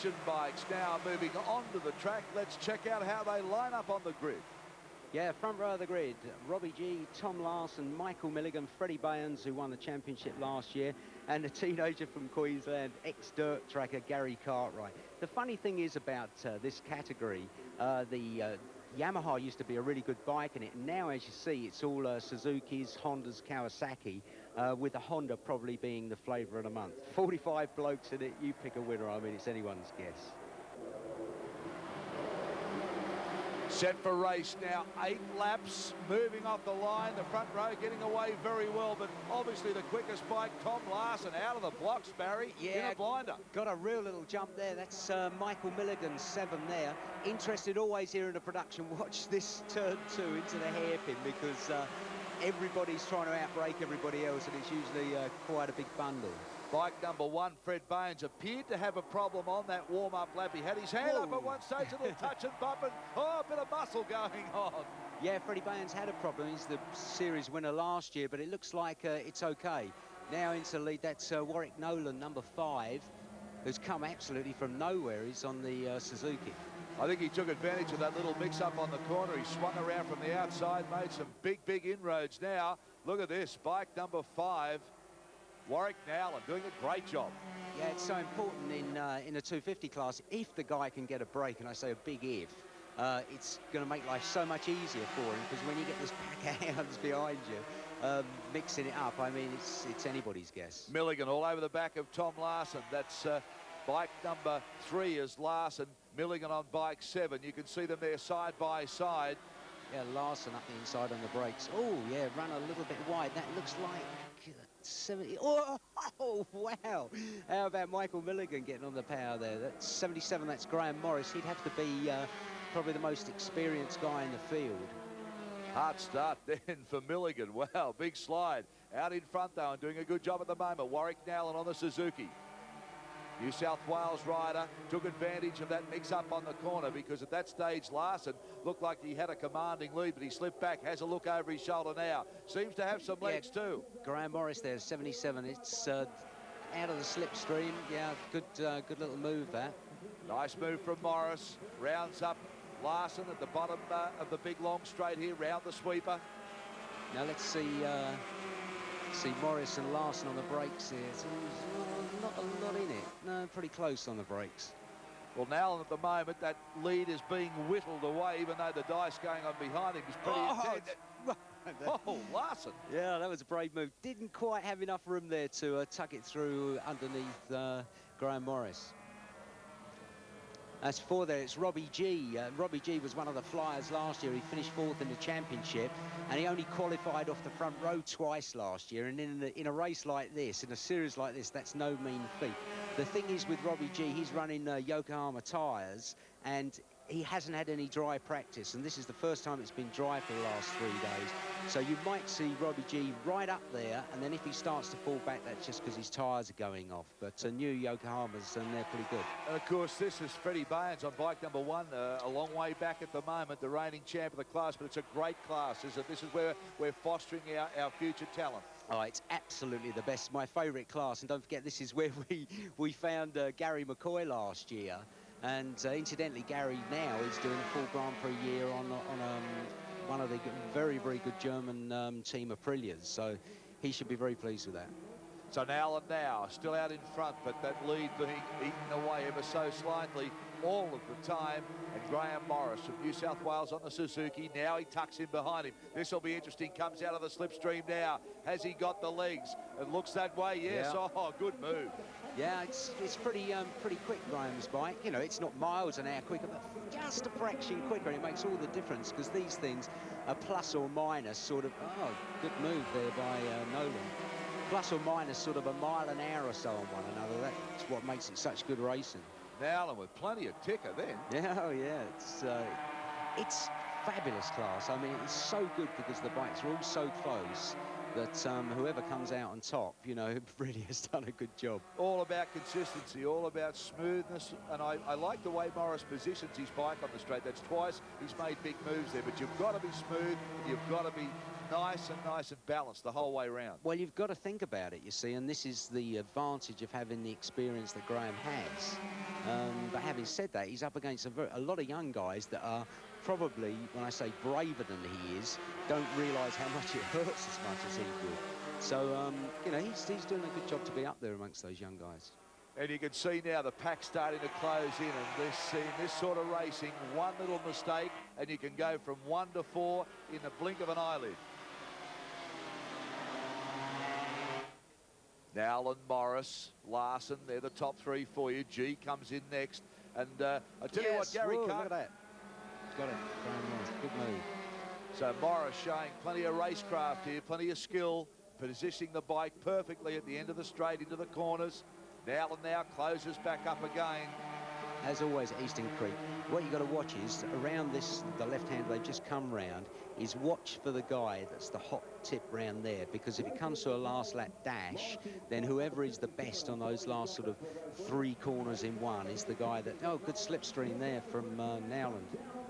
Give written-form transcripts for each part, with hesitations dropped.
Action Bikes now moving onto the track. Let's check out how they line up on the grid. Yeah, front row of the grid, Robbie G, Tom Larson, Michael Milligan, Freddie Baynes, who won the championship last year, and a teenager from Queensland, ex-dirt tracker, Gary Cartwright. The funny thing is about this category, the Yamaha used to be a really good bike in it, and now, as you see, it's all Suzuki's, Hondas, Kawasaki, with the Honda probably being the flavour of the month. 45 blokes in it, you pick a winner. I mean, it's anyone's guess. Set for race now, 8 laps, moving off the line, the front row getting away very well, but obviously the quickest bike, Tom Larson, out of the blocks, Barry, in a blinder. Got a real little jump there. That's Michael Milligan, 7 there. Interested always here in the production, watch this turn 2 into the hairpin, because everybody's trying to outbrake everybody else, and it's usually quite a big bundle. Bike number 1, Fred Baynes, appeared to have a problem on that warm-up lap. He had his hand up at one stage, a little touch and bump, and a bit of muscle going on. Yeah, Freddie Baynes had a problem. He's the series winner last year, but it looks like it's okay. Now into the lead, that's Warwick Nolan, number 5, who's come absolutely from nowhere. He's on the Suzuki. I think he took advantage of that little mix-up on the corner. He swung around from the outside, made some big inroads now. Look at this, bike number 5. Warwick Nolan doing a great job. Yeah, it's so important in the 250 class. If the guy can get a break, and I say a big if, it's going to make life so much easier for him, because when you get this pack of hounds behind you, mixing it up, I mean, it's anybody's guess. Milligan all over the back of Tom Larson. That's bike number 3 is Larson. Milligan on bike 7. You can see them there side by side. Yeah, Larson up the inside on the brakes. Oh, yeah, run a little bit wide. That looks like 70. Oh, wow. How about Michael Milligan getting on the power there? That's 77. That's Graham Morris. He'd have to be probably the most experienced guy in the field. Hard start then for Milligan. Wow, big slide. Out in front, though, and doing a good job at the moment. Warwick Nolan on the Suzuki. New South Wales rider took advantage of that mix-up on the corner, because at that stage Larson looked like he had a commanding lead, but he slipped back, has a look over his shoulder now. Seems to have some legs too. Graham Morris there, 77. It's out of the slipstream. Yeah, good little move that. Nice move from Morris. Rounds up Larson at the bottom of the big long straight here, round the sweeper. Now let's see Morris and Larson on the brakes here. It's not a lot in it. No, pretty close on the brakes. Well, now at the moment, that lead is being whittled away, even though the dice going on behind him is pretty intense. Oh, Larson. Yeah, that was a brave move. Didn't quite have enough room there to tuck it through underneath Graham Morris. As for there, it's Robbie G. Robbie G was one of the flyers last year. He finished 4th in the championship, and he only qualified off the front row twice last year. And in a race like this, in a series like this, that's no mean feat. The thing is with Robbie G, he's running Yokohama tyres, and he hasn't had any dry practice, and this is the first time it's been dry for the last 3 days. So you might see Robbie G right up there, and then if he starts to fall back, that's just because his tyres are going off. But new Yokohamas, and they're pretty good. And of course, this is Freddie Baynes on bike number 1, a long way back at the moment, the reigning champ of the class, but it's a great class, isn't it? This is where we're fostering our future talent. Oh, it's absolutely the best. My favourite class, and don't forget, this is where we found Gary McCoy last year. And incidentally, Gary now is doing a full Grand Prix year on one of the very good German team Aprilias. So he should be very pleased with that. So now still out in front, but that lead being eaten away ever so slightly all of the time. And Graham Morris from New South Wales on the Suzuki. Now he tucks in behind him. This will be interesting. Comes out of the slipstream now. Has he got the legs? It looks that way, yes. Yeah. Oh, good move. Yeah, it's pretty quick, Graham's bike. You know, it's not miles an hour quicker, but just a fraction quicker. It makes all the difference, because these things are plus or minus sort of, good move there by Nolan. Plus or minus sort of a mile an hour or so on one another. That's what makes it such good racing. Now, with plenty of ticker then. Yeah, oh yeah, it's fabulous class. I mean, it's so good because the bikes are all so close. that whoever comes out on top, you know, really has done a good job. All about consistency, all about smoothness, and I like the way Morris positions his bike on the straight. That's twice he's made big moves there, but you've got to be smooth, you've got to be nice and balanced the whole way round. Well, you've got to think about it, you see, and this is the advantage of having the experience that Graham has. But having said that, he's up against a lot of young guys that are probably, when I say braver than he is, don't realise how much it hurts as much as he would. So, you know, he's doing a good job to be up there amongst those young guys. And you can see now the pack starting to close in, and this sort of racing, one little mistake, and you can go from 1 to 4 in the blink of an eyelid. Nowlan, Morris, Larson, they're the top 3 for you. G comes in next. And I tell you what, Gary Whoa, Carter... look at that. Got it. Graham Morris, good move. So Morris showing plenty of racecraft here, plenty of skill, positioning the bike perfectly at the end of the straight into the corners. Nowlan now closes back up again. As always at Eastern Creek, what you've got to watch is around this, the left hand they've just come round, is watch for the guy that's the hot tip round there, because if it comes to a last lap dash, then whoever is the best on those last sort of 3 corners in one is the guy that, oh, good slipstream there from Nowlan.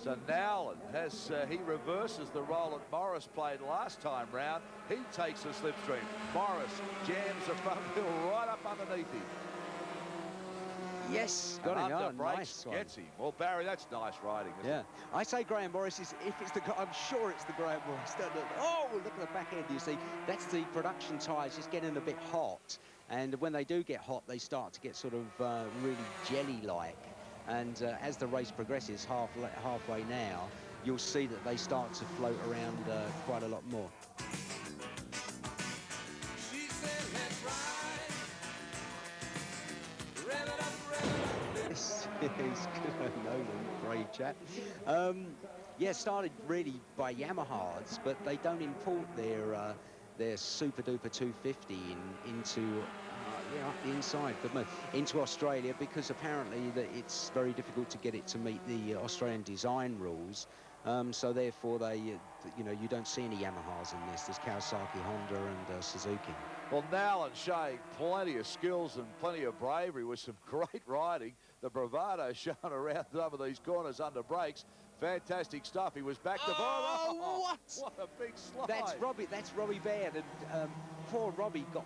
So Nowlan has, he reverses the role that Morris played last time round. He takes the slipstream. Morris jams the front wheel right up underneath him. Yes, got him. Oh, nice one. Gets him. Well, Barry, that's nice riding, isn't it? I say Graham Morris is, if it's the, I'm sure it's the Graham Morris. Oh, look at the back end, you see. That's the production tyres just getting a bit hot. And when they do get hot, they start to get sort of really jelly-like. And as the race progresses halfway now, you'll see that they start to float around quite a lot more. He's Nolan, brave chap. Yeah, started really by Yamahas, but they don't import their super duper 250 into up the inside, good move, into Australia, because apparently it's very difficult to get it to meet the Australian design rules. So therefore they, you know, you don't see any Yamahas in this. There's Kawasaki, Honda, and Suzuki. Well, Nowlan showing plenty of skills and plenty of bravery with some great riding. The bravado shown around some of these corners under brakes. Fantastic stuff. He was back to... Oh, what? What a big slide. That's Robbie Baird. And poor Robbie got...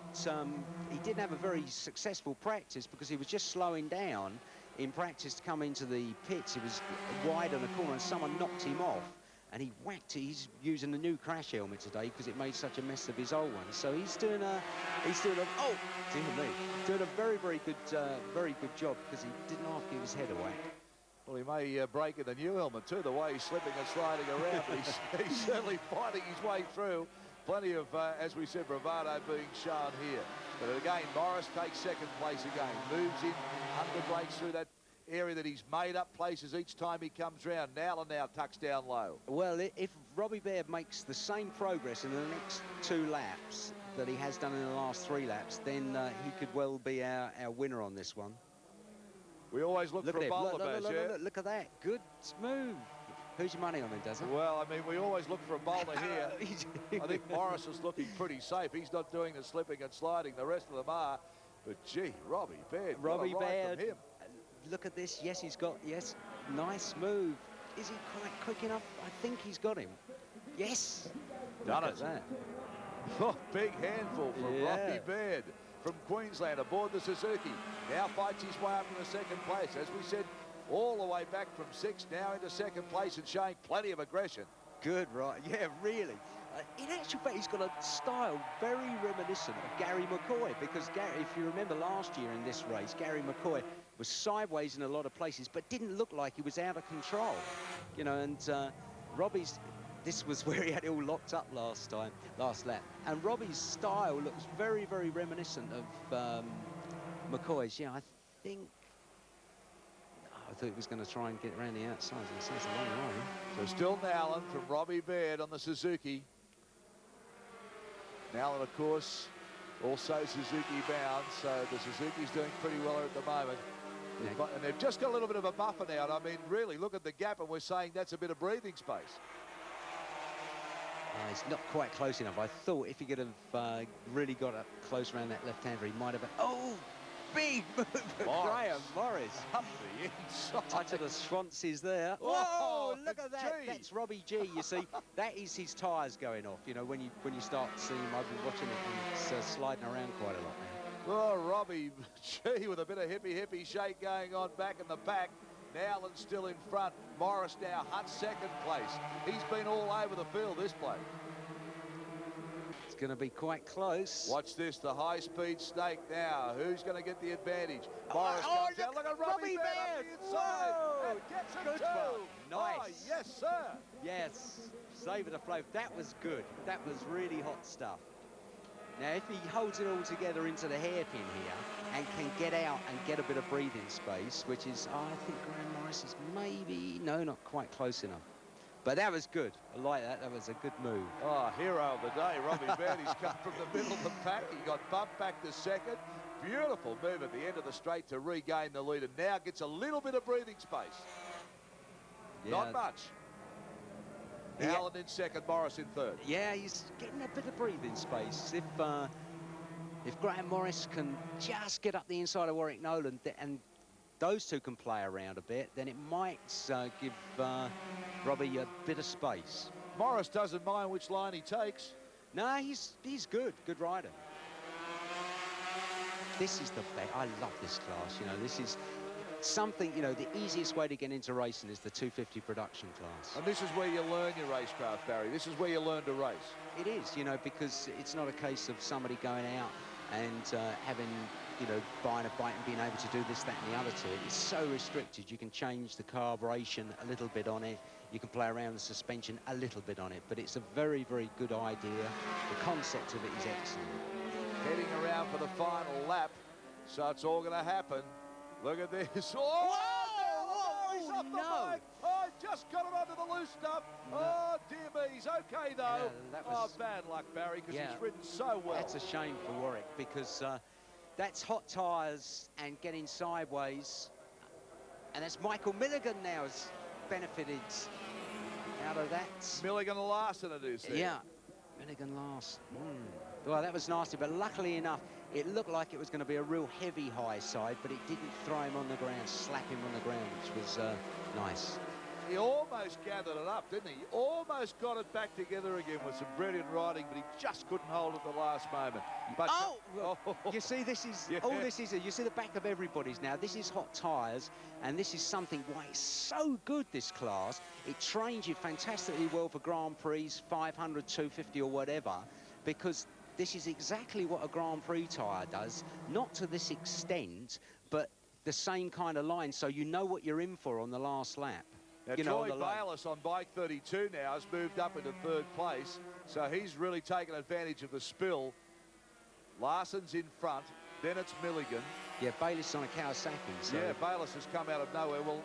he didn't have a very successful practice because he was just slowing down in practice to come into the pits. He was wide on the corner and someone knocked him off. And he whacked it. He's using a new crash helmet today because it made such a mess of his old one. So he's doing a very, very good job, because he didn't half give his head away. Well, he may break in the new helmet too, the way he's slipping and sliding around, but he's certainly fighting his way through. Plenty of, as we said, bravado being shown here. But again, Morris takes second place again, moves in, under brakes through that area that he's made up places each time he comes round. Nowlan now tucks down low. Well, if Robbie Baird makes the same progress in the next 2 laps that he has done in the last 3 laps, then he could well be our winner on this one. We always look for a bowler, Baz. Look at that. Good move. Who's your money on then, Dazzle? Well, I mean, we always look for a bowler here. I think Morris is looking pretty safe. He's not doing the slipping and sliding. The rest of them are. But, gee, Robbie Baird. Robbie Baird. From him. Look at this. Yes, he's got, yes, nice move. Is he quite quick enough? I think he's got him. Yes. Done Look it. at that. Oh, big handful from Robbie Baird from Queensland aboard the Suzuki. Now fights his way up into second place. As we said, all the way back from 6th, now into second place and showing plenty of aggression. Good, right? Yeah, really. In actual fact, he's got a style very reminiscent of Gary McCoy, because Gary, if you remember last year in this race, Gary McCoy was sideways in a lot of places, but didn't look like he was out of control. You know, and Robbie's, this was where he had it all locked up last lap. And Robbie's style looks very, very reminiscent of McCoy's. Yeah, I think... I thought he was going to try and get around the outside. So it's a long way. So still Nowlan from Robbie Baird on the Suzuki. Nowlan, of course, also Suzuki bound, so the Suzuki's doing pretty well at the moment. Yeah. And they've just got a little bit of a buffer now. I mean, really, look at the gap, and we're saying that's a bit of breathing space. He's not quite close enough. I thought if he could have really got up close around that left-hander, he might have... Oh, big move for Graham Morris. Up the inside. Touch of the Swanseas there. Whoa, Whoa, look at that. G. That's Robbie G. You see, that is his tyres going off. You know, when you start seeing him, I've been watching it, and it's sliding around quite a lot now. Oh, Robbie G with a bit of hippy shake going on back in the pack. Nowlan's still in front. Morris now Hunt second place. He's been all over the field, this bloke. It's going to be quite close. Watch this, the high-speed snake now. Who's going to get the advantage? Morris comes down. Look at Robbie Baird up the inside. And gets it Good too. Nice. Oh, yes, sir. Yes, save the flow. That was good. That was really hot stuff. Now, if he holds it all together into the hairpin here and can get out and get a bit of breathing space, which is, I think Graham Morris is maybe, no, not quite close enough. But that was good. I like that. That was a good move. Oh, hero of the day, Robbie Baird. He's come from the middle of the pack. He got bumped back to second. Beautiful move at the end of the straight to regain the lead, and now gets a little bit of breathing space. Yeah. Not much. Nowlan in second, Morris in third. Yeah, he's getting a bit of breathing space. If Graham Morris can just get up the inside of Warwick Nolan and those two can play around a bit, then it might give Robbie a bit of space. Morris doesn't mind which line he takes. No, he's good. Good rider. This is the best. I love this class. You know, this is something, you know, the easiest way to get into racing is the 250 production class. And this is where you learn your racecraft, Barry. This is where you learn to race. It is, you know, because it's not a case of somebody going out and having, you know, buying a bike and being able to do this, that and the other to it. It's so restricted. You can change the carburation a little bit on it. You can play around the suspension a little bit on it. But it's a very, very good idea. The concept of it is excellent. Heading around for the final lap. So it's all going to happen. Look at this. Oh, Whoa! He's off the bike. Oh, just got him under the loose stuff. No. Oh, dear me. He's okay, though. That was, bad luck, Barry, because he's ridden so well. That's a shame for Warwick, because that's hot tyres and getting sideways. And that's Michael Milligan now has benefited out of that. Milligan Larson it is there. Yeah, Milligan last. Well, that was nasty, but luckily enough, it looked like it was going to be a real heavy high side, but it didn't throw him on the ground, slap him on the ground, which was nice. He almost gathered it up, didn't he? He almost got it back together again with some brilliant riding, but he just couldn't hold it at the last moment. But you see, this is all this is. You see the back of everybody's now. This is hot tyres, and this is something why it's so good, this class. It trains you fantastically well for Grand Prix, 500, 250 or whatever, because this is exactly what a Grand Prix tyre does, not to this extent, but the same kind of line, so you know what you're in for on the last lap. Now, Troy Bayliss on bike 32 now has moved up into third place, so he's really taken advantage of the spill. Larson's in front, then it's Milligan. Yeah, Bayliss on a Kawasaki. So. Yeah, Bayliss has come out of nowhere. Well,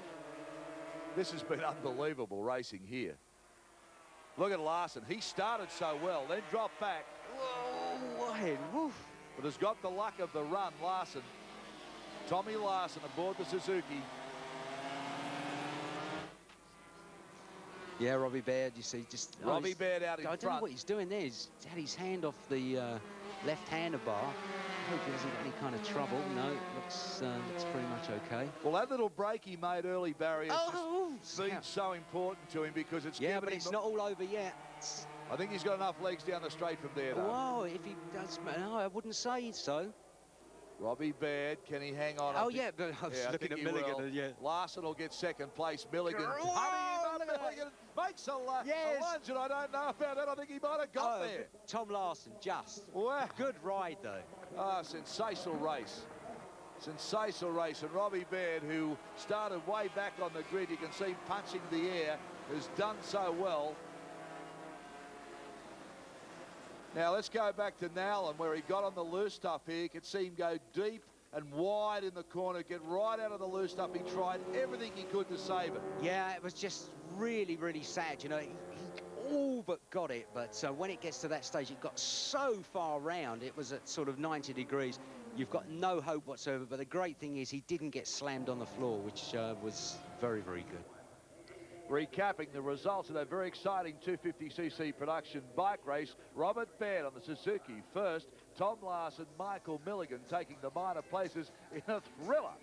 this has been unbelievable racing here. Look at Larson. He started so well, then dropped back. Whoa, woof. But has got the luck of the run, Larson. Tommy Larson aboard the Suzuki. Yeah, Robbie Baird, you see, just... Robbie Baird out in front. I don't know what he's doing there. He's had his hand off the left handlebar. I hope he hasn't got any kind of trouble. No, looks pretty much okay. Well, that little break he made early, Barry, has just been yeah. so important to him because it's yeah, given but him... it's not all over yet. I think he's got enough legs down the straight from there, though. Whoa, if he does... No, I wouldn't say so. Robbie Baird, can he hang on? Oh, yeah, but I was looking at Milligan. Yeah. Larson will get second place. Milligan, Milligan makes a lunge, and I don't know about that. I think he might have got there. Tom Larson, just. Wow. Good ride, though. Ah, sensational race. Sensational race. And Robbie Baird, who started way back on the grid, you can see punching the air, has done so well. Now, let's go back to Nowlan, where he got on the loose stuff here. You could see him go deep and wide in the corner, get right out of the loose stuff. He tried everything he could to save it. Yeah, it was just really, really sad. You know, he all but got it, but when it gets to that stage, it got so far round, it was at sort of 90 degrees. You've got no hope whatsoever, but the great thing is he didn't get slammed on the floor, which was very, very good. Recapping the results of that very exciting 250cc production bike race, Robert Baird on the Suzuki first, Tom Larson, Michael Milligan taking the minor places in a thriller